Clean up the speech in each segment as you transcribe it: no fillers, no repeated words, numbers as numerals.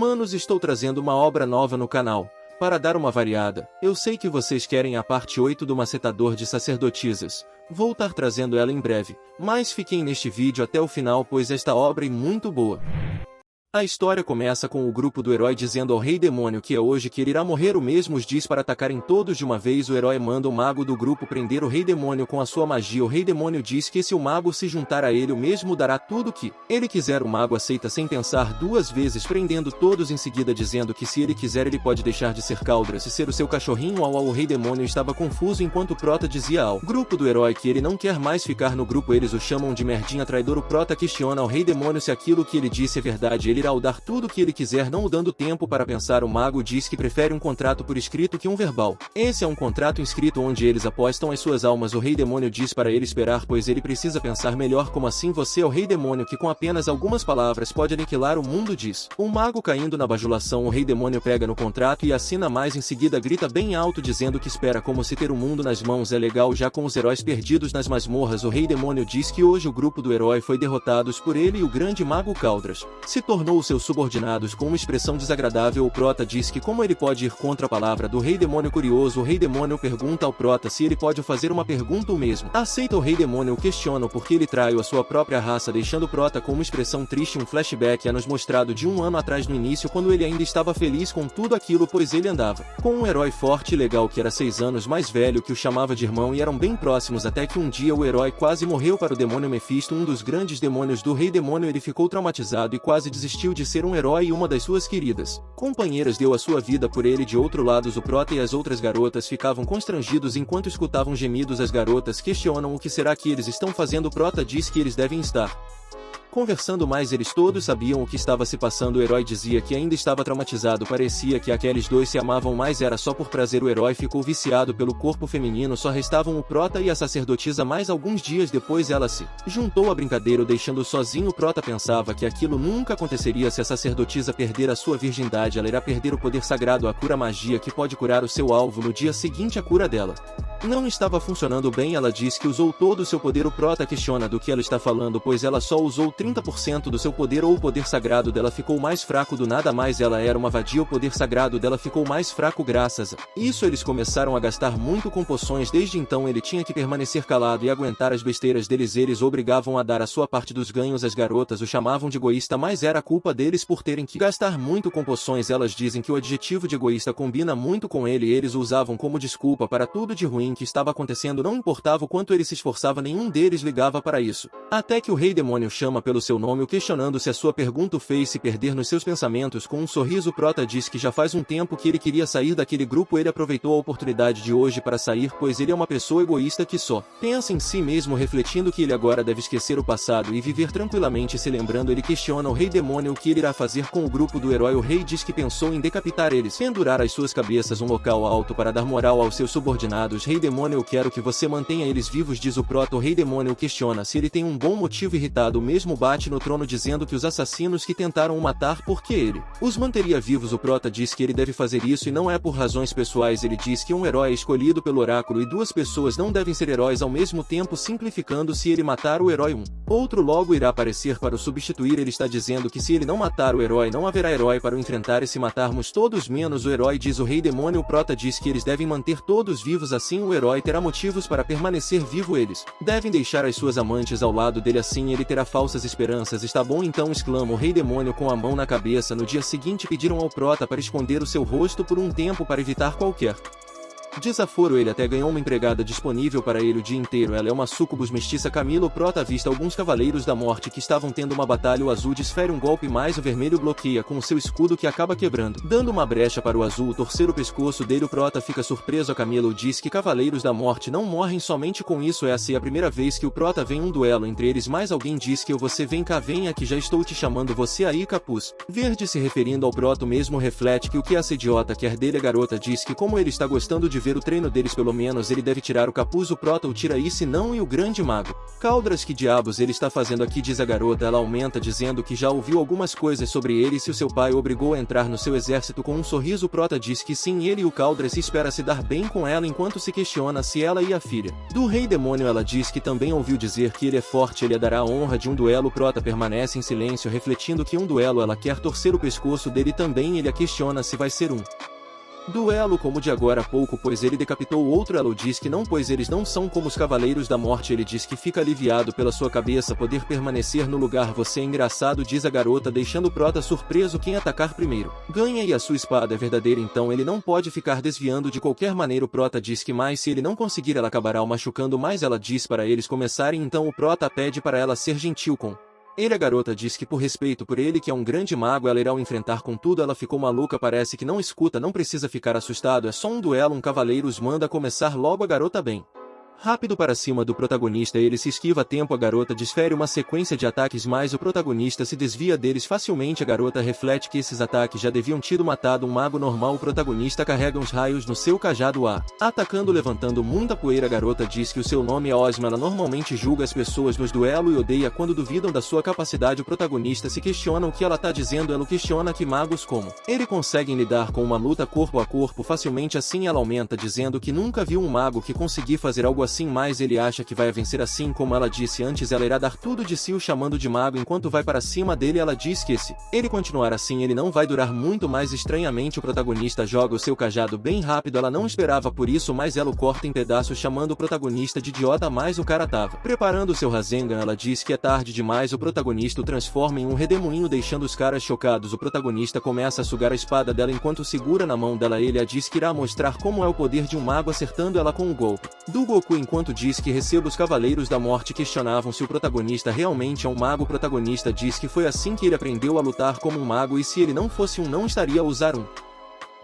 Manos, estou trazendo uma obra nova no canal. Para dar uma variada, eu sei que vocês querem a parte 8 do Macetador de Sacerdotisas. Vou estar trazendo ela em breve, mas fiquem neste vídeo até o final pois esta obra é muito boa. A história começa com o grupo do herói dizendo ao Rei Demônio que é hoje que ele irá morrer. O mesmo os diz para atacarem todos de uma vez. O herói manda o mago do grupo prender o Rei Demônio com a sua magia. O Rei Demônio diz que se o mago se juntar a ele, o mesmo dará tudo que ele quiser. O mago aceita sem pensar duas vezes, prendendo todos em seguida, dizendo que se ele quiser ele pode deixar de ser Caldras e ser o seu cachorrinho. O Rei Demônio estava confuso enquanto o Prota dizia ao grupo do herói que ele não quer mais ficar no grupo. Eles o chamam de merdinha traidor. O Prota questiona ao Rei Demônio se aquilo que ele disse é verdade. Ele irá dar tudo o que ele quiser, não dando tempo para pensar. O mago diz que prefere um contrato por escrito que um verbal. Esse é um contrato escrito onde eles apostam as suas almas. O Rei Demônio diz para ele esperar, pois ele precisa pensar melhor. Como assim você é o Rei Demônio que com apenas algumas palavras pode aniquilar o mundo, diz o mago caindo na bajulação. O Rei Demônio pega no contrato e assina, mais em seguida grita bem alto dizendo que espera, como se ter o mundo nas mãos é legal. Já com os heróis perdidos nas masmorras, o Rei Demônio diz que hoje o grupo do herói foi derrotados por ele e o grande mago Caldras se tornou o seu subordinados. Com uma expressão desagradável, o Prota diz que como ele pode ir contra a palavra do Rei Demônio. Curioso, o Rei Demônio pergunta ao Prota se ele pode fazer uma pergunta. O mesmo aceita. O Rei Demônio o questiona porque ele traiu a sua própria raça, deixando o Prota com uma expressão triste. Um flashback é nos mostrado de um ano atrás, no início, quando ele ainda estava feliz com tudo aquilo, pois ele andava com um herói forte e legal que era 6 anos mais velho, que o chamava de irmão e eram bem próximos, até que um dia o herói quase morreu para o demônio Mephisto, um dos grandes demônios do Rei Demônio. Ele ficou traumatizado e quase desistiu de ser um herói, e uma das suas queridas companheiras deu a sua vida por ele. De outro lado, o Prota e as outras garotas ficavam constrangidos enquanto escutavam gemidos. As garotas questionam o que será que eles estão fazendo. O Prota diz que eles devem estar conversando, mas eles todos sabiam o que estava se passando. O herói dizia que ainda estava traumatizado, parecia que aqueles dois se amavam, mas era só por prazer. O herói ficou viciado pelo corpo feminino. Só restavam o Prota e a sacerdotisa, mas alguns dias depois ela se juntou à brincadeira, deixando sozinho. O Prota pensava que aquilo nunca aconteceria. Se a sacerdotisa perder a sua virgindade, ela irá perder o poder sagrado, a cura, magia que pode curar o seu alvo. No dia seguinte, a cura dela não estava funcionando bem. Ela diz que usou todo o seu poder. O Prota questiona do que ela está falando, pois ela só usou 30% do seu poder, ou o poder sagrado dela ficou mais fraco do nada mais. Ela era uma vadia, o poder sagrado dela ficou mais fraco. Graças a isso eles começaram a gastar muito com poções. Desde então ele tinha que permanecer calado e aguentar as besteiras deles. Eles o obrigavam a dar a sua parte dos ganhos. As garotas o chamavam de egoísta, mas era culpa deles por terem que gastar muito com poções. Elas dizem que o adjetivo de egoísta combina muito com ele, e eles o usavam como desculpa para tudo de ruim que estava acontecendo. Não importava o quanto ele se esforçava, nenhum deles ligava para isso. Até que o Rei Demônio chama pelo seu nome, o questionando se a sua pergunta o fez se perder nos seus pensamentos. Com um sorriso, o Prota diz que já faz um tempo que ele queria sair daquele grupo. Ele aproveitou a oportunidade de hoje para sair, pois ele é uma pessoa egoísta que só pensa em si mesmo, refletindo que ele agora deve esquecer o passado e viver tranquilamente. Se lembrando, ele questiona o Rei Demônio o que ele irá fazer com o grupo do herói. O rei diz que pensou em decapitar eles, pendurar as suas cabeças um local alto para dar moral aos seus subordinados. Rei Demônio, eu quero que você mantenha eles vivos, diz o Prota. O Rei Demônio questiona se ele tem um bom motivo. Irritado, o mesmo bate no trono dizendo que os assassinos que tentaram o matar, porque ele os manteria vivos. O Prota diz que ele deve fazer isso e não é por razões pessoais. Ele diz que um herói é escolhido pelo oráculo e duas pessoas não devem ser heróis ao mesmo tempo, simplificando: se ele matar o herói, um outro logo irá aparecer para o substituir. Ele está dizendo que se ele não matar o herói, não haverá herói para o enfrentar, e se matarmos todos menos o herói, diz o Rei Demônio. O Prota diz que eles devem manter todos vivos, assim o herói terá motivos para permanecer vivo. Eles devem deixar as suas amantes ao lado dele, assim ele terá falsas esperanças. Está bom então, exclama o Rei Demônio com a mão na cabeça. No dia seguinte pediram ao Prota para esconder o seu rosto por um tempo para evitar qualquer desaforo. Ele até ganhou uma empregada disponível para ele o dia inteiro. Ela é uma sucubus mestiça Camila. O Prota avista alguns cavaleiros da morte que estavam tendo uma batalha. O azul desfere um golpe, mas o vermelho bloqueia com o seu escudo, que acaba quebrando, dando uma brecha para o azul torcer o pescoço dele. O Prota fica surpreso. A Camila diz que cavaleiros da morte não morrem somente com isso. Essa é a primeira vez que o Prota vê um duelo entre eles, mas alguém diz que você vem cá, venha que já estou te chamando, você aí, capuz verde, se referindo ao Prota. O mesmo reflete que o que essa idiota quer dele. A garota diz que como ele está gostando de ver o treino deles pelo menos ele deve tirar o capuz. O prota o tira e se não e o grande mago. Caldras, que diabos ele está fazendo aqui, diz a garota. Ela aumenta dizendo que já ouviu algumas coisas sobre ele e se o seu pai o obrigou a entrar no seu exército. Com um sorriso o prota diz que sim, ele e o Caldras espera se dar bem com ela enquanto se questiona se ela e a filha do rei demônio. Ela diz que também ouviu dizer que ele é forte, ele a dará a honra de um duelo. O prota permanece em silêncio refletindo que um duelo ela quer torcer o pescoço dele também. Ele a questiona se vai ser um duelo como de agora a pouco, pois ele decapitou o outro. Ela diz que não, pois eles não são como os Cavaleiros da Morte. Ele diz que fica aliviado pela sua cabeça poder permanecer no lugar. Você é engraçado, diz a garota, deixando o prota surpreso. Quem atacar primeiro ganha e a sua espada é verdadeira, então ele não pode ficar desviando de qualquer maneira. O prota diz que mais se ele não conseguir ela acabará o machucando mais. Ela diz para eles começarem, então o prota pede para ela ser gentil com ele. A garota diz que por respeito por ele, que é um grande mago, ela irá o enfrentar. Contudo ela ficou maluca, parece que não escuta. Não precisa ficar assustado, é só um duelo. Um cavaleiro os manda começar logo. A garota bem rápido para cima do protagonista, ele se esquiva a tempo. A garota desfere uma sequência de ataques, mas o protagonista se desvia deles facilmente. A garota reflete que esses ataques já deviam tido matado um mago normal. O protagonista carrega uns raios no seu cajado atacando, levantando muita poeira. A garota diz que o seu nome é Ozma. Ela normalmente julga as pessoas nos duelos e odeia quando duvidam da sua capacidade. O protagonista se questiona o que ela está dizendo. Ela questiona que magos como ele conseguem lidar com uma luta corpo a corpo facilmente assim. Ela aumenta dizendo que nunca viu um mago que conseguir fazer algo assim, mas ele acha que vai vencer. Assim como ela disse antes, ela irá dar tudo de si o chamando de mago enquanto vai para cima dele. Ela diz que se ele continuar assim ele não vai durar muito mais. Estranhamente o protagonista joga o seu cajado bem rápido. Ela não esperava por isso, mas ela o corta em pedaços chamando o protagonista de idiota, mas o cara tava preparando seu Rasengan. Ela diz que é tarde demais. O protagonista o transforma em um redemoinho deixando os caras chocados. O protagonista começa a sugar a espada dela enquanto segura na mão dela. Ele a diz que irá mostrar como é o poder de um mago, acertando ela com o golpe do Goku enquanto diz que receba. Os Cavaleiros da Morte questionavam se o protagonista realmente é um mago. O protagonista diz que foi assim que ele aprendeu a lutar como um mago e se ele não fosse um não estaria a usar um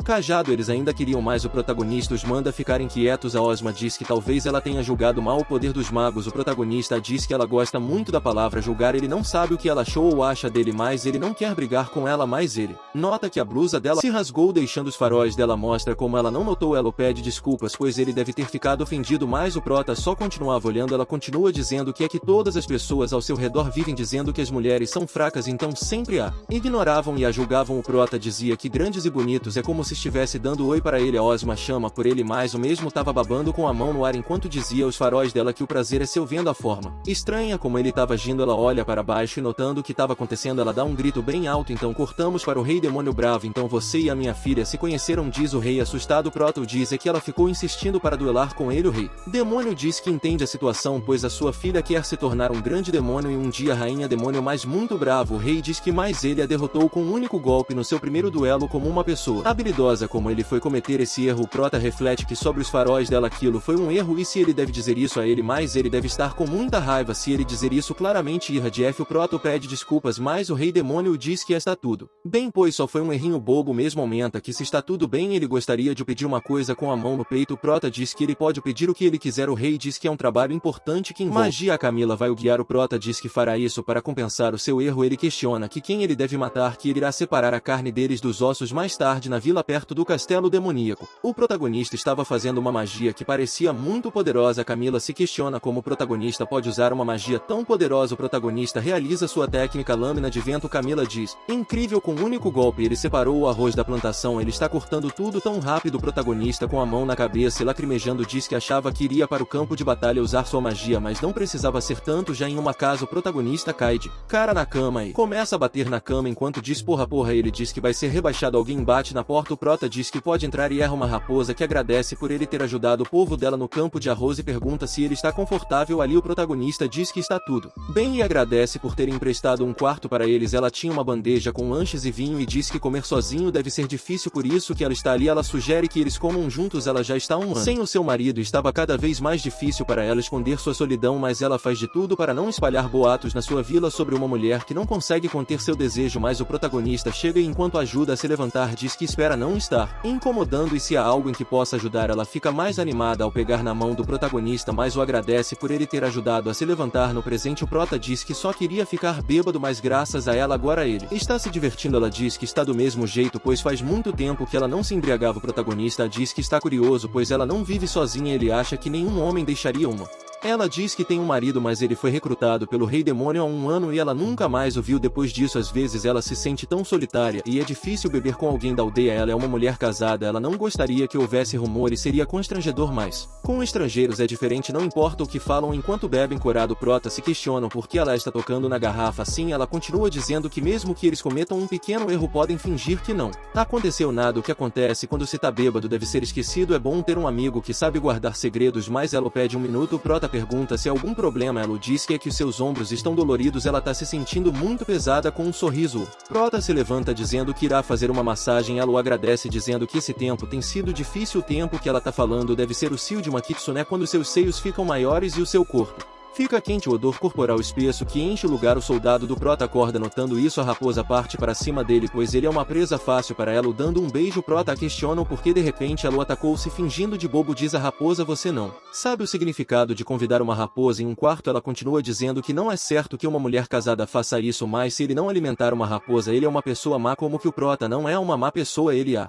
cajado. Eles ainda queriam mais. O protagonista os manda ficarem quietos. A Ozma diz que talvez ela tenha julgado mal o poder dos magos. O protagonista diz que ela gosta muito da palavra julgar. Ele não sabe o que ela achou ou acha dele, mas ele não quer brigar com ela. Mas ele nota que a blusa dela se rasgou, deixando os faróis dela. Mostra como ela não notou. Ela pede desculpas, pois ele deve ter ficado ofendido, mas o prota só continuava olhando. Ela continua dizendo que é que todas as pessoas ao seu redor vivem dizendo que as mulheres são fracas, então sempre a ignoravam e a julgavam. O prota dizia que grandes e bonitos é como se estivesse dando oi para ele. A Ozma chama por ele, mas o mesmo tava babando com a mão no ar enquanto dizia aos faróis dela que o prazer é seu. Vendo a forma estranha como ele tava agindo, ela olha para baixo e notando o que estava acontecendo, ela dá um grito bem alto. Então cortamos para o rei demônio bravo. Então você e a minha filha se conheceram, diz o rei assustado. O prota diz é que ela ficou insistindo para duelar com ele. O rei demônio diz que entende a situação, pois a sua filha quer se tornar um grande demônio e um dia rainha demônio, mas muito bravo. O rei diz que mais ele a derrotou com um único golpe no seu primeiro duelo como uma pessoa habilidosa como ele foi cometer esse erro. O prota reflete que sobre os faróis dela aquilo foi um erro e se ele deve dizer isso a ele, mas ele deve estar com muita raiva se ele dizer isso claramente. Irra de F. O prota pede desculpas, mas o rei demônio diz que está tudo bem, pois só foi um errinho bobo mesmo. Aumenta que se está tudo bem ele gostaria de pedir uma coisa com a mão no peito. O prota diz que ele pode pedir o que ele quiser. O rei diz que é um trabalho importante que envolve magia. A Camila vai o guiar. O prota diz que fará isso para compensar o seu erro. Ele questiona que quem ele deve matar, que ele irá separar a carne deles dos ossos mais tarde na vila perto do castelo demoníaco. O protagonista estava fazendo uma magia que parecia muito poderosa. Camila se questiona como o protagonista pode usar uma magia tão poderosa. O protagonista realiza sua técnica lâmina de vento. Camila diz, incrível, com um único golpe ele separou o arroz da plantação. Ele está cortando tudo tão rápido. O protagonista com a mão na cabeça e lacrimejando diz que achava que iria para o campo de batalha usar sua magia, mas não precisava ser tanto. Já em uma casa o protagonista cai de cara na cama e começa a bater na cama enquanto diz porra. Ele diz que vai ser rebaixado. Alguém bate na porta. O prota diz que pode entrar e erra uma raposa que agradece por ele ter ajudado o povo dela no campo de arroz e pergunta se ele está confortável ali. O protagonista diz que está tudo bem e agradece por terem emprestado um quarto para eles. Ela tinha uma bandeja com lanches e vinho e diz que comer sozinho deve ser difícil, por isso que ela está ali. Ela sugere que eles comam juntos. Ela já está há um ano sem o seu marido, estava cada vez mais difícil para ela esconder sua solidão, mas ela faz de tudo para não espalhar boatos na sua vila sobre uma mulher que não consegue conter seu desejo. Mas o protagonista chega e enquanto ajuda a se levantar diz que espera não estar incomodando, e se há algo em que possa ajudar ela fica mais animada ao pegar na mão do protagonista, mas o agradece por ele ter ajudado a se levantar no presente. O prota diz que só queria ficar bêbado, mas graças a ela agora ele está se divertindo. Ela diz que está do mesmo jeito, pois faz muito tempo que ela não se embriagava. O protagonista diz que está curioso, pois ela não vive sozinha, ele acha que nenhum homem deixaria uma. Ela diz que tem um marido, mas ele foi recrutado pelo Rei Demônio há 1 ano e ela nunca mais o viu depois disso. Às vezes ela se sente tão solitária e é difícil beber com alguém da aldeia. Ela é uma mulher casada, ela não gostaria que houvesse rumores, seria constrangedor, mas com estrangeiros é diferente, não importa o que falam enquanto bebem. Corado, prota se questionam por que ela está tocando na garrafa assim. Ela continua dizendo que mesmo que eles cometam um pequeno erro podem fingir que não aconteceu nada. O que acontece quando se tá bêbado deve ser esquecido. É bom ter um amigo que sabe guardar segredos, mas ela pede 1 minuto. O prota pergunta se há algum problema. Ela diz que é que os seus ombros estão doloridos. Ela tá se sentindo muito pesada. Com um sorriso, prota se levanta dizendo que irá fazer uma massagem. Ela o agradece dizendo que esse tempo tem sido difícil. O tempo que ela tá falando deve ser o cio de uma kitsune, quando seus seios ficam maiores e o seu corpo fica quente, o odor corporal espesso que enche o lugar. O soldado do prota acorda notando isso. A raposa parte para cima dele, pois ele é uma presa fácil para ela. O dando um beijo, prota a questiona porque de repente ela o atacou. Se fingindo de bobo, diz a raposa: você não sabe o significado de convidar uma raposa em um quarto. Ela continua dizendo que não é certo que uma mulher casada faça isso, mas se ele não alimentar uma raposa ele é uma pessoa má. Como que o prota não é uma má pessoa, ele a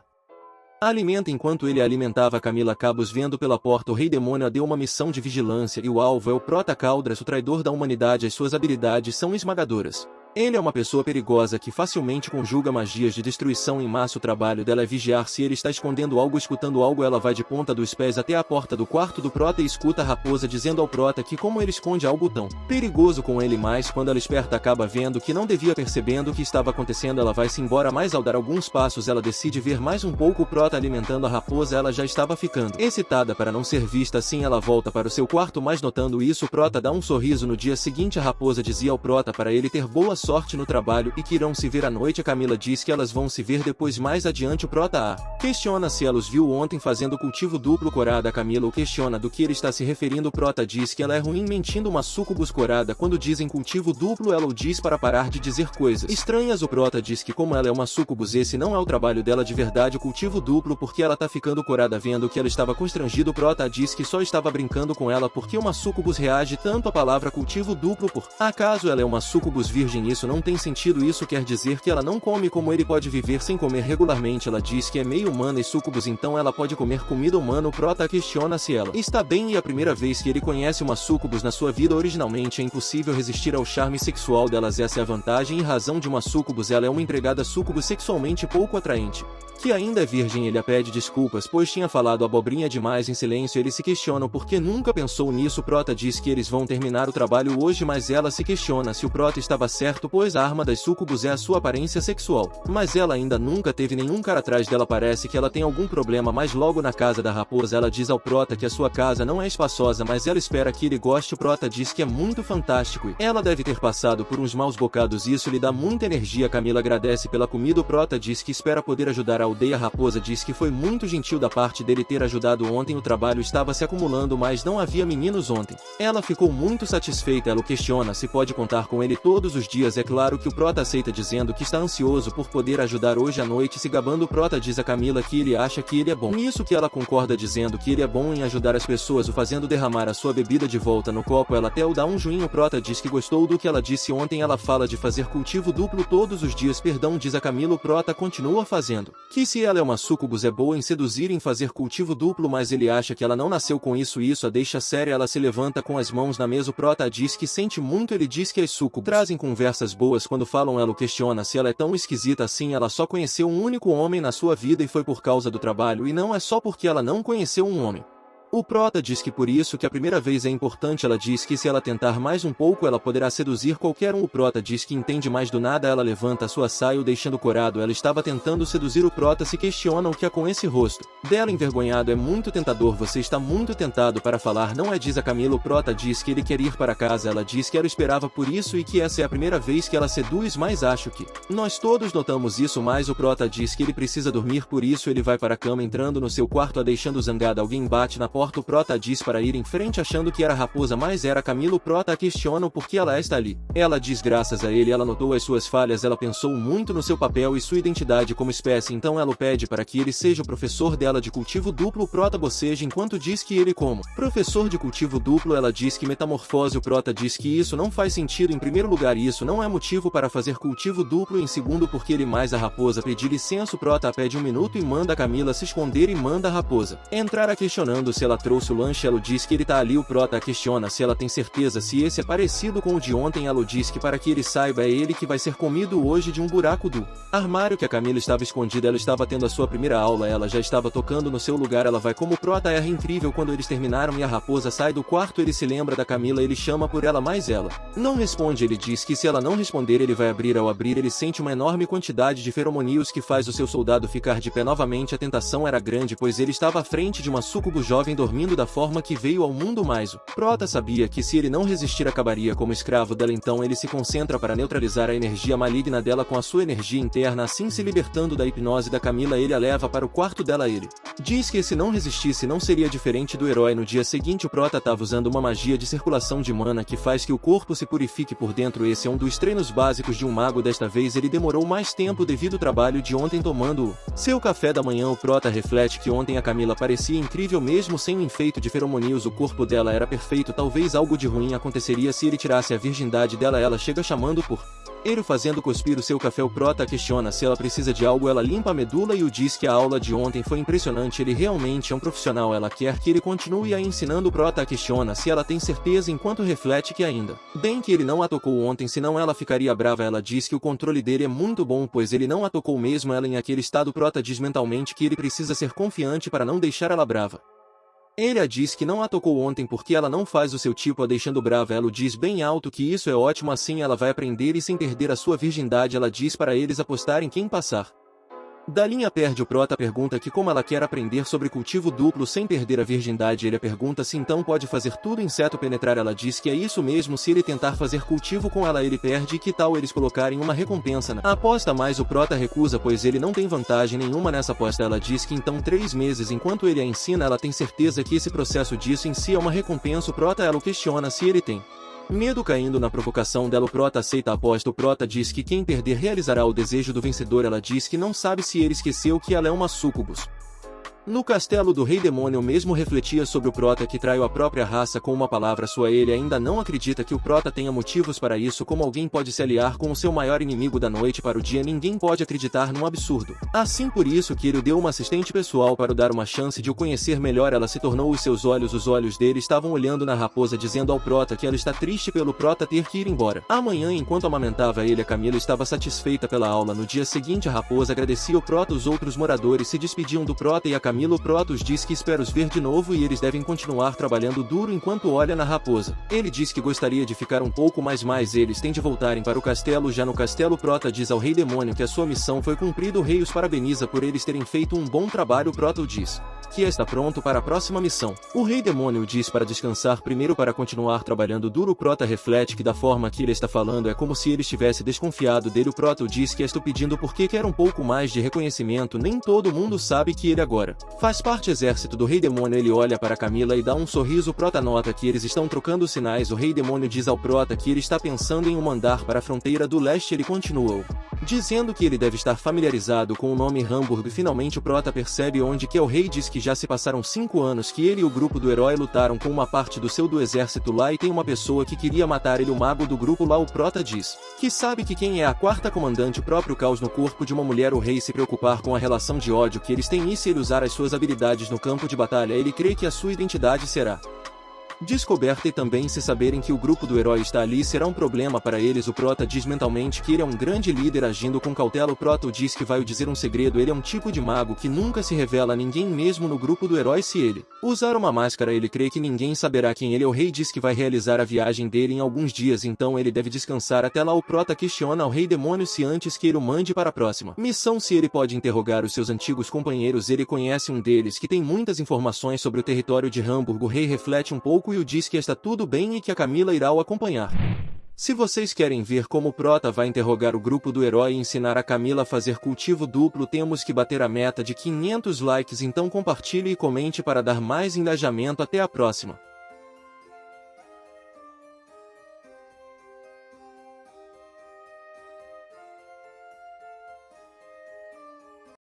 alimenta. Enquanto ele a alimentava, Camila Cabos vendo pela porta. O Rei Demônio a deu uma missão de vigilância e o alvo é o prota Caldras, o traidor da humanidade. As suas habilidades são esmagadoras. Ele é uma pessoa perigosa que facilmente conjuga magias de destruição em massa. O trabalho dela é vigiar se ele está escondendo algo. Escutando algo, ela vai de ponta dos pés até a porta do quarto do prota e escuta a raposa dizendo ao prota que como ele esconde algo tão perigoso com ele, mas quando ela esperta acaba vendo que não devia, percebendo o que estava acontecendo. Ela vai se embora, mas ao dar alguns passos ela decide ver mais um pouco o prota alimentando a raposa. Ela já estava ficando excitada para não ser vista assim. Ela volta para o seu quarto, mas notando isso o prota dá um sorriso. No dia seguinte a raposa dizia ao prota para ele ter boa sorte no trabalho e que irão se ver à noite. A Camila diz que elas vão se ver depois. Mais adiante o prota a questiona se ela os viu ontem fazendo cultivo duplo. Corada, a Camila o questiona do que ele está se referindo. O prota diz que ela é ruim mentindo. Uma sucubus. Corada, quando dizem cultivo duplo ela o diz para parar de dizer coisas estranhas. O prota diz que como ela é uma sucubus esse não é o trabalho dela de verdade, o cultivo duplo, porque ela tá ficando. Corada vendo que ela estava constrangido, o prota diz que só estava brincando com ela porque uma sucubus reage tanto à palavra cultivo duplo. Por acaso ela é uma sucubus virgem? Isso não tem sentido. Isso quer dizer que ela não come. Como ele pode viver sem comer regularmente? Ela diz que é meio humana e sucubus, então ela pode comer comida humana. O prota questiona se ela está bem e a primeira vez que ele conhece uma sucubus na sua vida. Originalmente é impossível resistir ao charme sexual delas. Essa é a vantagem e razão de uma sucubus. Ela é uma empregada sucubus sexualmente pouco atraente, que ainda é virgem. Ele a pede desculpas, pois tinha falado abobrinha demais. Em silêncio eles se questionam porque nunca pensou nisso. O prota diz que eles vão terminar o trabalho hoje, mas ela se questiona se o prota estava certo, pois a arma das sucubus é a sua aparência sexual. Mas ela ainda nunca teve nenhum cara atrás dela. Parece que ela tem algum problema. Mas logo na casa da raposa ela diz ao prota que a sua casa não é espaçosa, mas ela espera que ele goste. O prota diz que é muito fantástico e ela deve ter passado por uns maus bocados. Isso lhe dá muita energia. Camila agradece pela comida. O prota diz que espera poder ajudar a aldeia. A raposa diz que foi muito gentil da parte dele ter ajudado ontem. O trabalho estava se acumulando, mas não havia meninos ontem. Ela ficou muito satisfeita. Ela o questiona se pode contar com ele todos os dias. É claro que o prota aceita, dizendo que está ansioso por poder ajudar hoje à noite. Se gabando, o prota diz a Camila que ele acha que ele é bom nisso, que ela concorda dizendo que ele é bom em ajudar as pessoas, o fazendo derramar a sua bebida de volta no copo. Ela até o dá um joinho. O prota diz que gostou do que ela disse ontem. Ela fala de fazer cultivo duplo todos os dias. Perdão, diz a Camila. O prota continua fazendo que se ela é uma sucubus é boa em seduzir e em fazer cultivo duplo, mas ele acha que ela não nasceu com isso. Isso a deixa séria. Ela se levanta com as mãos na mesa. O prota diz que sente muito. Ele diz que as sucubus trazem conversas boas quando falam. Ela o questiona se ela é tão esquisita assim. Ela só conheceu um único homem na sua vida e foi por causa do trabalho, e não é só porque ela não conheceu um homem. O prota diz que por isso que a primeira vez é importante. Ela diz que se ela tentar mais um pouco ela poderá seduzir qualquer um. O prota diz que entende mais. Do nada ela levanta a sua saia, o deixando corado. Ela estava tentando seduzir o prota. Se questiona o que há com esse rosto dela envergonhado. É muito tentador. Você está muito tentado para falar, não é? Diz a Camila. O prota diz que ele quer ir para casa. Ela diz que ela esperava por isso e que essa é a primeira vez que ela seduz, mas acho que nós todos notamos isso. Mas o prota diz que ele precisa dormir, por isso ele vai para a cama. Entrando no seu quarto a deixando zangada, alguém bate na porta. porta o Prota a diz para ir em frente achando que era a raposa mas era Camila. O Prota a questiona o porquê ela está ali. Ela diz graças a ele ela notou as suas falhas, ela pensou muito no seu papel e sua identidade como espécie, então ela o pede para que ele seja o professor dela de cultivo duplo. O Prota boceja enquanto diz que ele como professor de cultivo duplo, ela diz que metamorfose. O Prota diz que isso não faz sentido. Em primeiro lugar, isso não é motivo para fazer cultivo duplo, em segundo porque ele mais a raposa pedir licença. O Prota pede 1 minuto e manda a Camila se esconder e manda a raposa entrar questionando se ela trouxe o lanche. Ela diz que ele tá ali. O Prota questiona se ela tem certeza se esse é parecido com o de ontem. Ela diz que para que ele saiba é ele que vai ser comido hoje de um buraco do armário que a Camila estava escondida. Ela estava tendo a sua primeira aula, ela já estava tocando no seu lugar. Ela vai como o Prota erra incrível. Quando eles terminaram e a raposa sai do quarto, ele se lembra da Camila, ele chama por ela mas ela não responde. Ele diz que se ela não responder ele vai abrir. Ao abrir ele sente uma enorme quantidade de feromônios que faz o seu soldado ficar de pé novamente. A tentação era grande pois ele estava à frente de uma súcubo jovem dormindo da forma que veio ao mundo, mas o Prota sabia que se ele não resistir acabaria como escravo dela, então ele se concentra para neutralizar a energia maligna dela com a sua energia interna, assim se libertando da hipnose da Camila. Ele a leva para o quarto dela. Ele diz que se não resistisse não seria diferente do herói. No dia seguinte o Prota estava usando uma magia de circulação de mana que faz que o corpo se purifique por dentro. Esse é um dos treinos básicos de um mago. Desta vez ele demorou mais tempo devido ao trabalho de ontem tomando seu café da manhã. O Prota reflete que ontem a Camila parecia incrível mesmo sem o enfeite de feromônios. O corpo dela era perfeito. Talvez algo de ruim aconteceria se ele tirasse a virgindade dela. Ela chega chamando por ele fazendo cuspir o seu café. O Prota questiona se ela precisa de algo. Ela limpa a medula e o diz que a aula de ontem foi impressionante. Ele realmente é um profissional. Ela quer que ele continue a ensinando. O Prota questiona se ela tem certeza enquanto reflete que ainda bem que ele não a tocou ontem, senão ela ficaria brava. Ela diz que o controle dele é muito bom pois ele não a tocou mesmo ela em aquele estado. O Prota diz mentalmente que ele precisa ser confiante para não deixar ela brava. Ele a diz que não a tocou ontem porque ela não faz o seu tipo, a deixando brava. Ela o diz bem alto que isso é ótimo, assim ela vai aprender e sem perder a sua virgindade. Ela diz para eles apostarem quem passar da linha perde. O Prota pergunta que como ela quer aprender sobre cultivo duplo sem perder a virgindade. Ele pergunta se então pode fazer tudo inseto penetrar. Ela diz que é isso mesmo, se ele tentar fazer cultivo com ela ele perde. E que tal eles colocarem uma recompensa na aposta, mas o Prota recusa pois ele não tem vantagem nenhuma nessa aposta. Ela diz que então 3 meses enquanto ele a ensina. Ela tem certeza que esse processo disso em si é uma recompensa. O Prota ela o questiona se ele tem medo. Caindo na provocação dela o Prota aceita a aposta. O Prota diz que quem perder realizará o desejo do vencedor. Ela diz que não sabe se ele esqueceu que ela é uma súcubus. No castelo do Rei Demônio mesmo refletia sobre o Prota que traiu a própria raça com uma palavra sua. Ele ainda não acredita que o Prota tenha motivos para isso. Como alguém pode se aliar com o seu maior inimigo da noite para o dia? Ninguém pode acreditar num absurdo assim, por isso que ele deu uma assistente pessoal para o dar uma chance de o conhecer melhor. Ela se tornou os seus olhos. Os olhos dele estavam olhando na raposa, dizendo ao Prota que ela está triste pelo Prota ter que ir embora. Amanhã, enquanto amamentava ele, a Camila estava satisfeita pela aula. No dia seguinte a raposa agradecia o Prota. Os outros moradores se despediam do Prota e a Camila. O Prota os diz que espera os ver de novo e eles devem continuar trabalhando duro enquanto olha na raposa. Ele diz que gostaria de ficar um pouco mais, mas eles têm de voltarem para o castelo. Já no castelo, Prota diz ao Rei Demônio que a sua missão foi cumprida. O rei os parabeniza por eles terem feito um bom trabalho. O Prota o diz que está pronto para a próxima missão. O Rei Demônio diz para descansar primeiro para continuar trabalhando duro. O Prota reflete que da forma que ele está falando é como se ele estivesse desconfiado dele. O Prota o diz que está pedindo porque quer um pouco mais de reconhecimento. Nem todo mundo sabe que ele agora faz parte do exército do Rei Demônio. Ele olha para Camila e dá um sorriso. O Prota nota que eles estão trocando sinais. O Rei Demônio diz ao Prota que ele está pensando em o mandar para a fronteira do leste. Ele continua dizendo que ele deve estar familiarizado com o nome Hamburgo. Finalmente o Prota percebe onde que é. O rei diz que já se passaram 5 anos que ele e o grupo do herói lutaram com uma parte do exército lá e tem uma pessoa que queria matar ele, o mago do grupo lá. O Prota diz que sabe que quem é a 4ª comandante. O próprio caos no corpo de uma mulher. O rei se preocupar com a relação de ódio que eles têm e se ele usar as suas habilidades no campo de batalha ele crê que a sua identidade será descoberta e também se saberem que o grupo do herói está ali será um problema para eles. O Prota diz mentalmente que ele é um grande líder agindo com cautela. O Prota diz que vai o dizer um segredo. Ele é um tipo de mago que nunca se revela a ninguém mesmo no grupo do herói. Se ele usar uma máscara ele crê que ninguém saberá quem ele é. O rei diz que vai realizar a viagem dele em alguns dias, então ele deve descansar até lá. O Prota questiona ao Rei Demônio se antes que ele o mande para a próxima missão se ele pode interrogar os seus antigos companheiros. Ele conhece um deles que tem muitas informações sobre o território de Hamburgo. O rei reflete um pouco e o diz que está tudo bem e que a Camila irá o acompanhar. Se vocês querem ver como o Prota vai interrogar o grupo do herói e ensinar a Camila a fazer cultivo duplo, temos que bater a meta de 500 likes, então compartilhe e comente para dar mais engajamento. Até a próxima.